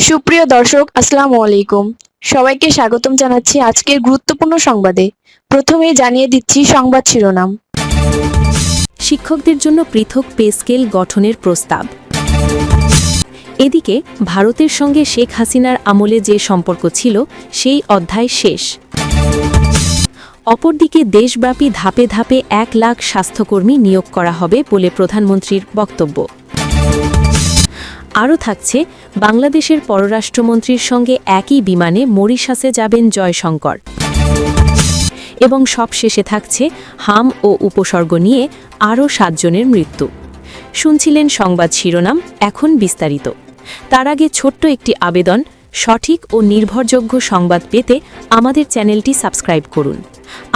সুপ্রিয় দর্শক, আসসালামু আলাইকুম। সবাইকে স্বাগতম জানাচ্ছি আজকের গুরুত্বপূর্ণ সংবাদে। প্রথমেই জানিয়ে দিচ্ছি সংবাদ শিরোনাম। শিক্ষকদের জন্য পৃথক পে স্কেল গঠনের প্রস্তাব। এদিকে ভারতের সঙ্গে শেখ হাসিনার আমলে যে সম্পর্ক ছিল সেই অধ্যায় শেষ। অপরদিকে দেশব্যাপী ধাপে ধাপে ১ লাখ স্বাস্থ্যকর্মী নিয়োগ করা হবে বলে প্রধানমন্ত্রীর বক্তব্য। আরও থাকছে, বাংলাদেশের পররাষ্ট্রমন্ত্রীর সঙ্গে একই বিমানে মরিশাসে যাবেন জয়শঙ্কর। এবং সবশেষে থাকছে হাম ও উপসর্গ নিয়ে আরও ৭ জনের মৃত্যু। শুনছিলেন সংবাদ শিরোনাম, এখন বিস্তারিত। তার আগে ছোট্ট একটি আবেদন, সঠিক ও নির্ভরযোগ্য সংবাদ পেতে আমাদের চ্যানেলটি সাবস্ক্রাইব করুন।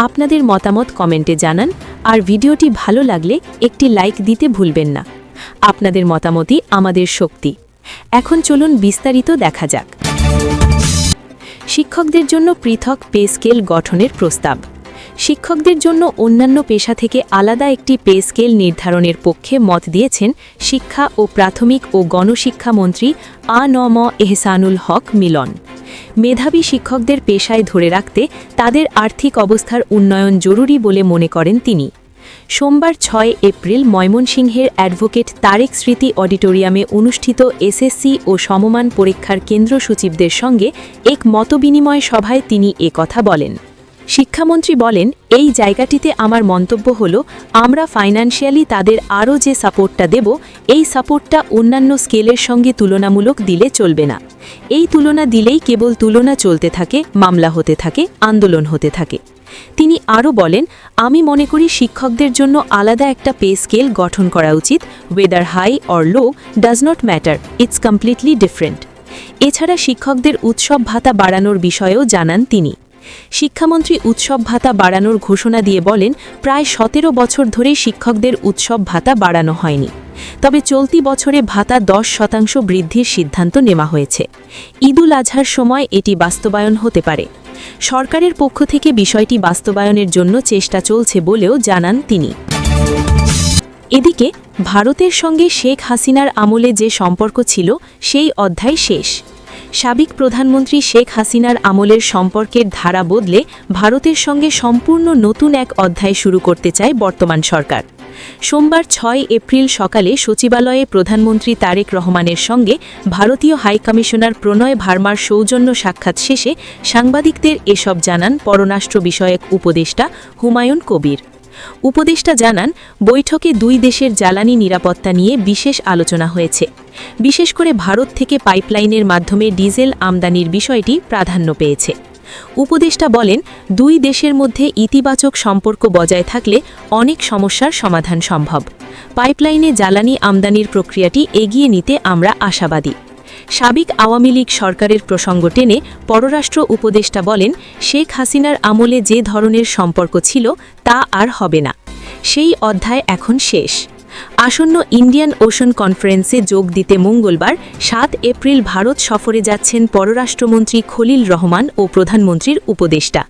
আপনাদের মতামত কমেন্টে জানান, আর ভিডিওটি ভালো লাগলে একটি লাইক দিতে ভুলবেন না। আপনাদের মতামতই আমাদের শক্তি। এখন চলুন বিস্তারিত দেখা যাক। শিক্ষকদের জন্য পৃথক পে স্কেল গঠনের প্রস্তাব। শিক্ষকদের জন্য অন্যান্য পেশা থেকে আলাদা একটি পে স্কেল নির্ধারণের পক্ষে মত দিয়েছেন শিক্ষা ও প্রাথমিক ও গণশিক্ষা মন্ত্রী আ.ন.ম এহসানুল হক মিলন। মেধাবী শিক্ষকদের পেশায় ধরে রাখতে তাদের আর্থিক অবস্থার উন্নয়ন জরুরি বলে মনে করেন তিনি। সোমবার ৬ এপ্রিল ময়মনসিংহের অ্যাডভোকেট তারেক স্মৃতি অডিটোরিয়ামে অনুষ্ঠিত এসএসসি ও সমমান পরীক্ষার কেন্দ্র সচিবদের সঙ্গে এক মতবিনিময় সভায় তিনি কথা বলেন। শিক্ষামন্ত্রী বলেন, এই জায়গাটিতে আমার মন্তব্য হল, আমরা ফাইন্যান্সিয়ালি তাদের আরও যে সাপোর্টটা দেব, এই সাপোর্টটা অন্যান্য স্কেলের সঙ্গে তুলনামূলক দিলে চলবে না। এই তুলনা দিলেই কেবল তুলনা চলতে থাকে, মামলা হতে থাকে, আন্দোলন হতে থাকে। তিনি আরও বলেন, আমি মনে করি শিক্ষকদের জন্য আলাদা একটা পে স্কেল গঠন করা উচিত। Whether high or low does not matter, it's completely different. এছাড়া শিক্ষকদের উৎসব ভাতা বাড়ানোর বিষয়েও জানান তিনি। শিক্ষামন্ত্রী উৎসব ভাতা বাড়ানোর ঘোষণা দিয়ে বলেন, প্রায় ১৭ বছর ধরে শিক্ষকদের উৎসব ভাতা বাড়ানো হয়নি। তবে চলতি বছরে ভাতা ১০% বৃদ্ধির সিদ্ধান্ত নেওয়া হয়েছে। ঈদুল আজহার সময় এটি বাস্তবায়ন হতে পারে। সরকারের পক্ষ থেকে বিষয়টি বাস্তবায়নের জন্য চেষ্টা চলছে বলেও জানান তিনি। এদিকে ভারতের সঙ্গে শেখ হাসিনার আমলে যে সম্পর্ক ছিল সেই অধ্যায় শেষ। সাবেক প্রধানমন্ত্রী শেখ হাসিনার আমলের সম্পর্কের ধারা বদলে ভারতের সঙ্গে সম্পূর্ণ নতুন এক অধ্যায় শুরু করতে চায় বর্তমান সরকার। সোমবার ৬ এপ্রিল সকালে সচিবালয়ে প্রধানমন্ত্রী তারেক রহমানের সঙ্গে ভারতীয় হাইকমিশনার প্রণয় ভার্মার সৌজন্য সাক্ষাৎ শেষে সাংবাদিকদের এসব জানান পররাষ্ট্র বিষয়ক উপদেষ্টা হুমায়ুন কবির। উপদেষ্টা জানান, বৈঠকে দুই দেশের জ্বালানি নিরাপত্তা নিয়ে বিশেষ আলোচনা হয়েছে। বিশেষ করে ভারত থেকে পাইপলাইনের মাধ্যমে ডিজেল আমদানির বিষয়টি প্রাধান্য পেয়েছে। উপদেষ্টা বলেন, দুই দেশের মধ্যে ইতিবাচক সম্পর্ক বজায় থাকলে অনেক সমস্যার সমাধান সম্ভব। পাইপলাইনে জ্বালানি আমদানির প্রক্রিয়াটি এগিয়ে নিতে আমরা আশাবাদী। সাবেক আওয়ামী লীগ সরকারের প্রসঙ্গ টেনে পররাষ্ট্র উপদেষ্টা বলেন, শেখ হাসিনার আমলে যে ধরনের সম্পর্ক ছিল তা আর হবে না। সেই অধ্যায় এখন শেষ। আসন্ন ইন্ডিয়ান ওশান কনফারেন্সে যোগ দিতে মঙ্গলবার ৭ এপ্রিল ভারত সফরে যাচ্ছেন পররাষ্ট্রমন্ত্রী খলিল রহমান ও প্রধানমন্ত্রীর উপদেষ্টা।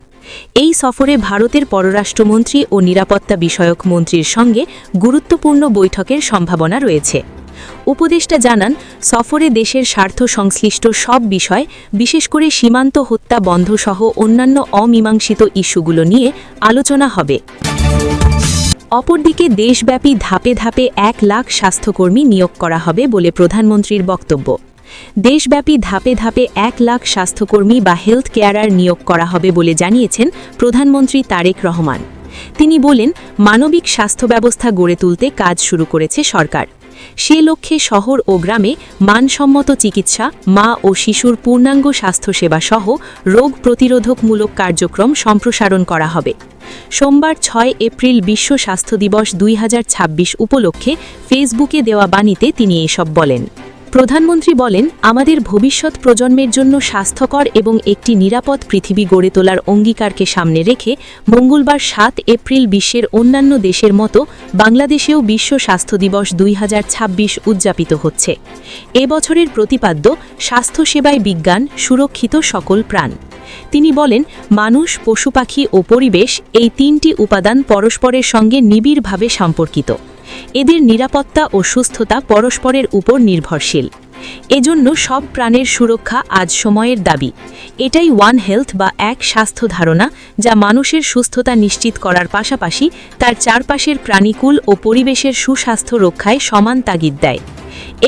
এই সফরে ভারতের পররাষ্ট্রমন্ত্রী ও নিরাপত্তা বিষয়ক মন্ত্রীর সঙ্গে গুরুত্বপূর্ণ বৈঠকের সম্ভাবনা রয়েছে। উপদেষ্টা জানান, সফরে দেশের স্বার্থ সংশ্লিষ্ট সব বিষয়, বিশেষ করে সীমান্ত হত্যা বন্ধ সহ অন্যান্য অমীমাংসিত ইস্যুগুলো নিয়ে আলোচনা হবে। অপরদিকে দেশব্যাপী ধাপে ধাপে ১ লাখ স্বাস্থ্যকর্মী নিয়োগ করা হবে বলে প্রধানমন্ত্রীর বক্তব্য। দেশব্যাপী ধাপে ধাপে ১ লাখ স্বাস্থ্যকর্মী বা হেলথ কেয়ারার নিয়োগ করা হবে বলে জানিয়েছেন প্রধানমন্ত্রী তারেক রহমান। তিনি বলেন, মানবিক স্বাস্থ্য ব্যবস্থা গড়ে তুলতে কাজ শুরু করেছে সরকার। সে লক্ষ্যে শহর ও গ্রামে মানসম্মত চিকিৎসা, মা ও শিশুর পূর্ণাঙ্গ স্বাস্থ্যসেবা সহ রোগ প্রতিরোধকমূলক কার্যক্রম সম্প্রসারণ করা হবে। সোমবার ৬ এপ্রিল বিশ্ব স্বাস্থ্য দিবস ২০২৬ উপলক্ষে ফেসবুকে দেওয়া বাণীতে তিনি এসব বলেন। প্রধানমন্ত্রী বলেন, আমাদের ভবিষ্যৎ প্রজন্মের জন্য স্বাস্থ্যকর এবং একটি নিরাপদ পৃথিবী গড়ে তোলার অঙ্গীকারকে সামনে রেখে মঙ্গলবার ৭ এপ্রিল বিশ্বের অন্যান্য দেশের মতো বাংলাদেশেও বিশ্ব স্বাস্থ্য দিবস ২০২৬ উদযাপিত হচ্ছে। এবছরের প্রতিপাদ্য, স্বাস্থ্যসেবায় বিজ্ঞান, সুরক্ষিত সকল প্রাণ। তিনি বলেন, মানুষ, পশু পাখি ও পরিবেশ এই ৩টি উপাদান পরস্পরের সঙ্গে নিবিড়ভাবে সম্পর্কিত। এদের নিরাপত্তা ও সুস্থতা পরস্পরের উপর নির্ভরশীল। এজন্য সব প্রাণের সুরক্ষা আজ সময়ের দাবি। এটাই ওয়ান হেলথ বা এক স্বাস্থ্য ধারণা, যা মানুষের সুস্থতা নিশ্চিত করার পাশাপাশি তার চারপাশের প্রাণীকুল ও পরিবেশের সুস্বাস্থ্য রক্ষায় সমান তাগিদ দেয়।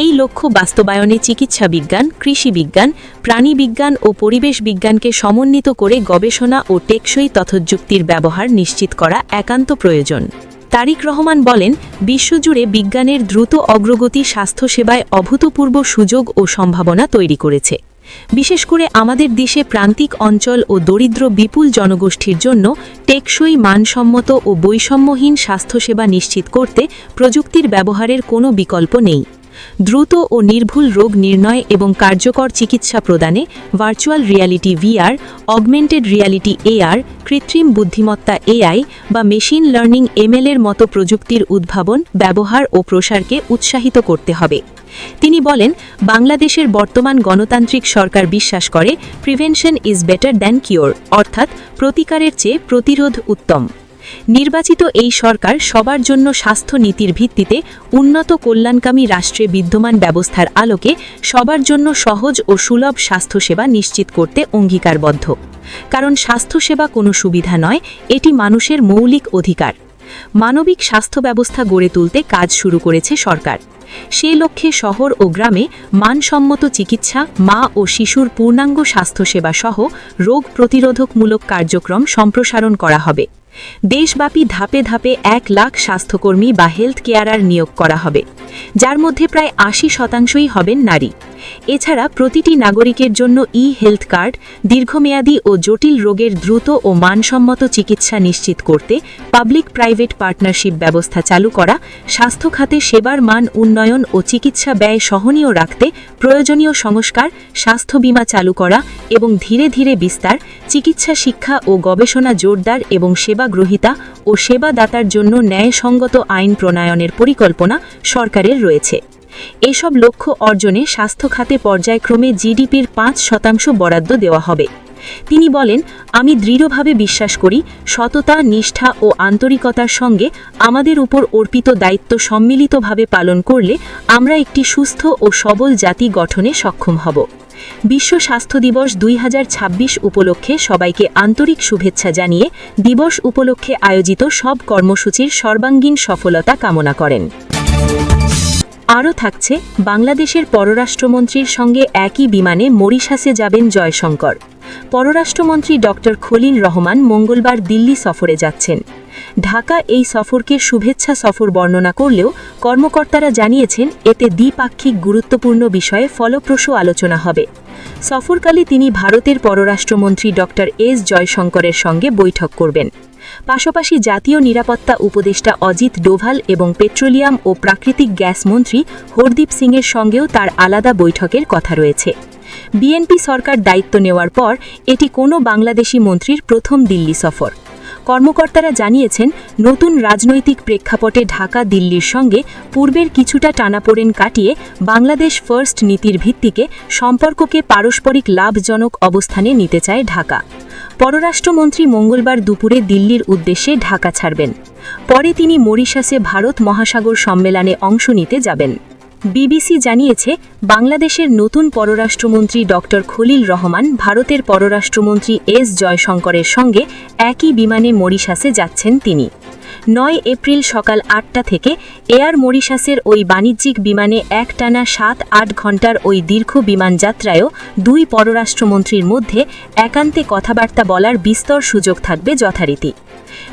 এই লক্ষ্য বাস্তবায়নে চিকিৎসা বিজ্ঞান, কৃষি বিজ্ঞান, প্রাণী বিজ্ঞান ও পরিবেশ বিজ্ঞানকে সমন্বিত করে গবেষণা ও টেকসই তথ্যযুক্তির ব্যবহার নিশ্চিত করা একান্ত প্রয়োজন। তারিক রহমান বলেন, বিশ্বজুড়ে বিজ্ঞানের দ্রুত অগ্রগতি স্বাস্থ্যসেবায় অভূতপূর্ব সুযোগ ও সম্ভাবনা তৈরি করেছে। বিশেষ করে আমাদের দেশে প্রান্তিক অঞ্চল ও দরিদ্র বিপুল জনগোষ্ঠীর জন্য টেকসই, মানসম্মত ও বৈষম্যহীন স্বাস্থ্যসেবা নিশ্চিত করতে প্রযুক্তির ব্যবহারের কোনো বিকল্প নেই। দ্রুত ও নির্ভুল রোগ নির্ণয় এবং কার্যকর চিকিৎসা প্রদানে virtual reality VR, augmented reality AR, কৃত্রিম বুদ্ধিমত্তা AI বা মেশিন লার্নিং ML এর মতো প্রযুক্তির উদ্ভাবন, ব্যবহার ও প্রসারকে উৎসাহিত করতে হবে। তিনি বলেন, বাংলাদেশের বর্তমান গণতান্ত্রিক সরকার বিশ্বাস করে prevention is better than cure, অর্থাৎ প্রতিকারের চেয়ে প্রতিরোধ উত্তম। নির্বাচিত এই সরকার সবার জন্য স্বাস্থ্য নীতির ভিত্তিতে উন্নত কল্যাণকামী রাষ্ট্রে বিদ্যমান ব্যবস্থার আলোকে সবার জন্য সহজ ও সুলভ স্বাস্থ্যসেবা নিশ্চিত করতে অঙ্গীকারবদ্ধ। কারণ স্বাস্থ্যসেবা কোনো সুবিধা নয়, এটি মানুষের মৌলিক অধিকার। মানবিক স্বাস্থ্য ব্যবস্থা গড়ে তুলতে কাজ শুরু করেছে সরকার। সেই লক্ষ্যে শহর ও গ্রামে মানসম্মত চিকিৎসা, মা ও শিশুর পূর্ণাঙ্গ স্বাস্থ্যসেবা সহ রোগ প্রতিরোধকমূলক কার্যক্রম সম্প্রসারণ করা হবে। দেশব্যাপী ধাপে ধাপে 1 লাখ স্বাস্থ্যকর্মী বা হেলথ কেয়ারার নিয়োগ করা হবে, যার মধ্যে প্রায় 80% হবেন নারী। এছাড়া প্রতিটি নাগরিকের জন্য হেলথ কার্ড, দীর্ঘমেয়াদী ও জটিল রোগের দ্রুত ও মানসম্মত চিকিৎসা নিশ্চিত করতে পাবলিক প্রাইভেট পার্টনারশিপ ব্যবস্থা চালু করা, স্বাস্থ্য খাতে সেবার মান উন্নয়ন ও চিকিৎসা ব্যয় সহনীয় রাখতে প্রয়োজনীয় সংস্কার, স্বাস্থ্য বীমা চালু করা এবং ধীরে ধীরে বিস্তার, চিকিৎসা শিক্ষা ও গবেষণা জোরদার এবং সেবা গ্রহীতা ও সেবাদাতার জন্য ন্যায়সঙ্গত আইন প্রণয়নের পরিকল্পনা সরকারের রয়েছে। এসব লক্ষ্য অর্জনে স্বাস্থ্য খাতে পর্যায়ক্রমে GDPর 5% বরাদ্দ দেওয়া হবে। তিনি বলেন, আমি দৃঢ়ভাবে বিশ্বাস করি সততা, নিষ্ঠা ও আন্তরিকতার সঙ্গে আমাদের উপর অর্পিত দায়িত্ব সম্মিলিতভাবে পালন করলে আমরা একটি সুস্থ ও সবল জাতি গঠনে সক্ষম হব। বিশ্ব স্বাস্থ্য দিবস 2026 উপলক্ষে সবাইকে আন্তরিক শুভেচ্ছা জানিয়ে দিবস উপলক্ষে আয়োজিত সব কর্মসূচির সর্বাঙ্গীন সফলতা কামনা করেন। আরও থাকছে, বাংলাদেশের পররাষ্ট্রমন্ত্রীর সঙ্গে একই বিমানে মরিশাসে যাবেন জয়শঙ্কর। পররাষ্ট্রমন্ত্রী ডক্টর খলিল রহমান মঙ্গলবার দিল্লি সফরে যাচ্ছেন। ঢাকা এই সফরকে শুভেচ্ছা সফর বর্ণনা করলেও কর্মকর্তারা জানিয়েছেন এতে দ্বিপাক্ষিক গুরুত্বপূর্ণ বিষয়ে ফলপ্রসূ আলোচনা হবে। সফরকালে তিনি ভারতের পররাষ্ট্রমন্ত্রী ডক্টর এস জয়শঙ্করের সঙ্গে বৈঠক করবেন। পাশাপাশি জাতীয় নিরাপত্তা উপদেষ্টা অজিত ডোভাল এবং পেট্রোলিয়াম ও প্রাকৃতিক গ্যাস মন্ত্রী হরদীপ সিংয়ের সঙ্গেও তার আলাদা বৈঠকের কথা রয়েছে। বিএনপি সরকার দায়িত্ব নেওয়ার পর এটি কোনো বাংলাদেশি মন্ত্রীর প্রথম দিল্লি সফর। কর্মকর্তারা জানিয়েছেন, নতুন রাজনৈতিক প্রেক্ষাপটে ঢাকা দিল্লির সঙ্গে পূর্বের কিছুটা টানাপোড়েন কাটিয়ে বাংলাদেশ ফার্স্ট নীতির ভিত্তিতে সম্পর্ককে পারস্পরিক লাভজনক অবস্থানে নিতে চায় ঢাকা। পররাষ্ট্রমন্ত্রী মঙ্গলবার দুপুরে দিল্লির উদ্দেশ্যে ঢাকা ছাড়বেন। পরে তিনি মরিশাসে ভারত মহাসাগর সম্মেলনে অংশ নিতে যাবেন। বিবিসি জানিয়েছে, বাংলাদেশের নতুন পররাষ্ট্রমন্ত্রী ডক্টর খলিল রহমান ভারতের পররাষ্ট্রমন্ত্রী এস জয়শঙ্করের সঙ্গে একই বিমানে মরিশাসে যাচ্ছেন তিনি। 9 এপ্রিল সকাল 8টা থেকে এয়ার মরিশাসের ওই বাণিজ্যিক বিমানে একটানা 7-8 ঘণ্টার ওই দীর্ঘ বিমানযাত্রায়ও দুই পররাষ্ট্রমন্ত্রীর মধ্যে একান্তে কথাবার্তা বলার বিস্তর সুযোগ থাকবে যথারীতি।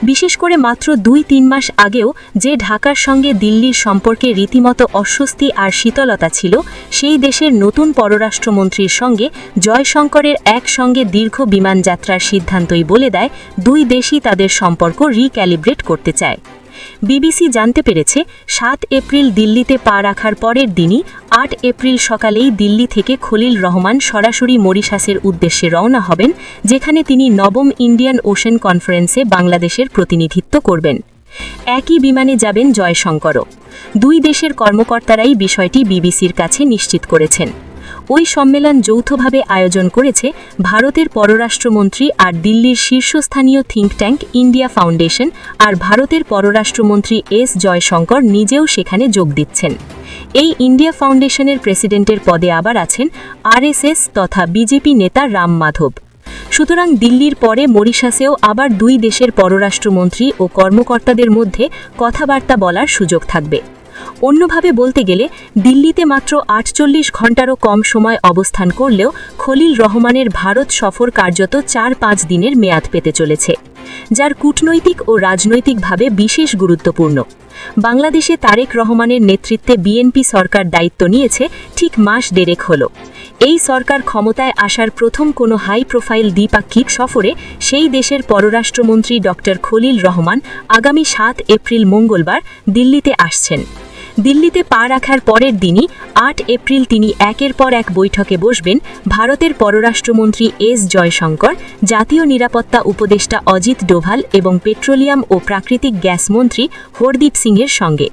বিশেষ করে মাত্র 2-3 মাস আগেও যে ঢাকার সঙ্গে দিল্লির সম্পর্কে রীতিমতো অস্বস্তি আর শীতলতা ছিল, সেই দেশের নতুন পররাষ্ট্রমন্ত্রীর সঙ্গে জয়শঙ্করের একসঙ্গে দীর্ঘ বিমানযাত্রার সিদ্ধান্তই বলে দেয় দুই দেশই তাদের সম্পর্ক রিক্যালিব্রেট করতে চায়। বিবিসি জানতে পেরেছে, 7 এপ্রিল দিল্লিতে পা রাখার পরের দিনই 8 এপ্রিল সকালেই দিল্লি থেকে খলিল রহমান সরাসরি মরিশাসের উদ্দেশ্যে রওনা হবেন, যেখানে তিনি 9ম ইন্ডিয়ান ওশেন কনফারেন্সে বাংলাদেশের প্রতিনিধিত্ব করবেন। একই বিমানে যাবেন জয়শঙ্করও। দুই দেশের কর্মকর্তারাই বিষয়টি বিবিসির কাছে নিশ্চিত করেছেন। ওই সম্মেলন যৌথভাবে আয়োজন করেছে ভারতের পররাষ্ট্রমন্ত্রী আর দিল্লির শীর্ষস্থানীয় থিঙ্ক ট্যাঙ্ক ইন্ডিয়া ফাউন্ডেশন, আর ভারতের পররাষ্ট্রমন্ত্রী এস জয়শঙ্কর নিজেও সেখানে যোগ দিচ্ছেন। এই ইন্ডিয়া ফাউন্ডেশনের প্রেসিডেন্টের পদে আবার আছেন আরএসএস তথা বিজেপি নেতা রাম মাধব। সুতরাং দিল্লির পরে মরিশাসেও আবার দুই দেশের পররাষ্ট্রমন্ত্রী ও কর্মকর্তাদের মধ্যে কথাবার্তা বলার সুযোগ থাকবে। অন্যভাবে বলতে গেলে দিল্লিতে মাত্র ৪৮ ঘণ্টারও কম সময় অবস্থান করলেও খলিল রহমানের ভারত সফর কার্যত ৪-৫ দিনের মেয়াদ পেতে চলেছে, যার কূটনৈতিক ও রাজনৈতিকভাবে বিশেষ গুরুত্বপূর্ণ। বাংলাদেশে তারেক রহমানের নেতৃত্বে বিএনপি সরকার দায়িত্ব নিয়েছে ঠিক মাস দেড়েক হল। এই সরকার ক্ষমতায় আসার প্রথম কোনো হাই প্রোফাইল দ্বিপাক্ষিক সফরে সেই দেশের পররাষ্ট্রমন্ত্রী ডক্টর খলিল রহমান আগামী ৭ এপ্রিল মঙ্গলবার দিল্লিতে আসছেন। দিল্লিতে পা রাখার পরের দিনই ৮ এপ্রিল তিনি একের পর এক বৈঠকে বসবেন ভারতের পররাষ্ট্রমন্ত্রী এস জয়শঙ্কর, জাতীয় নিরাপত্তা উপদেষ্টা অজিত ডোভাল এবং পেট্রোলিয়াম ও প্রাকৃতিক গ্যাস মন্ত্রী হরদীপ সিংয়ের সঙ্গে।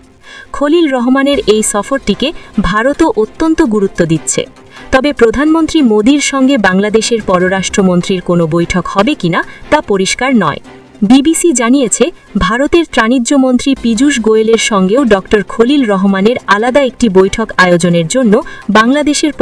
খলিল রহমানের এই সফরটিকে ভারতও অত্যন্ত গুরুত্ব দিচ্ছে। তবে প্রধানমন্ত্রী মোদির সঙ্গে বাংলাদেশের পররাষ্ট্রমন্ত্রীর কোনো বৈঠক হবে কিনা তা পরিষ্কার নয়। বিবিসি জানিয়েছে, ভারতের বাণিজ্যমন্ত্রী পীযূষ গোয়েলের সঙ্গেও ডক্টর খলিল রহমানের আলাদা একটি বৈঠক আয়োজনের জন্য বাংলাদেশের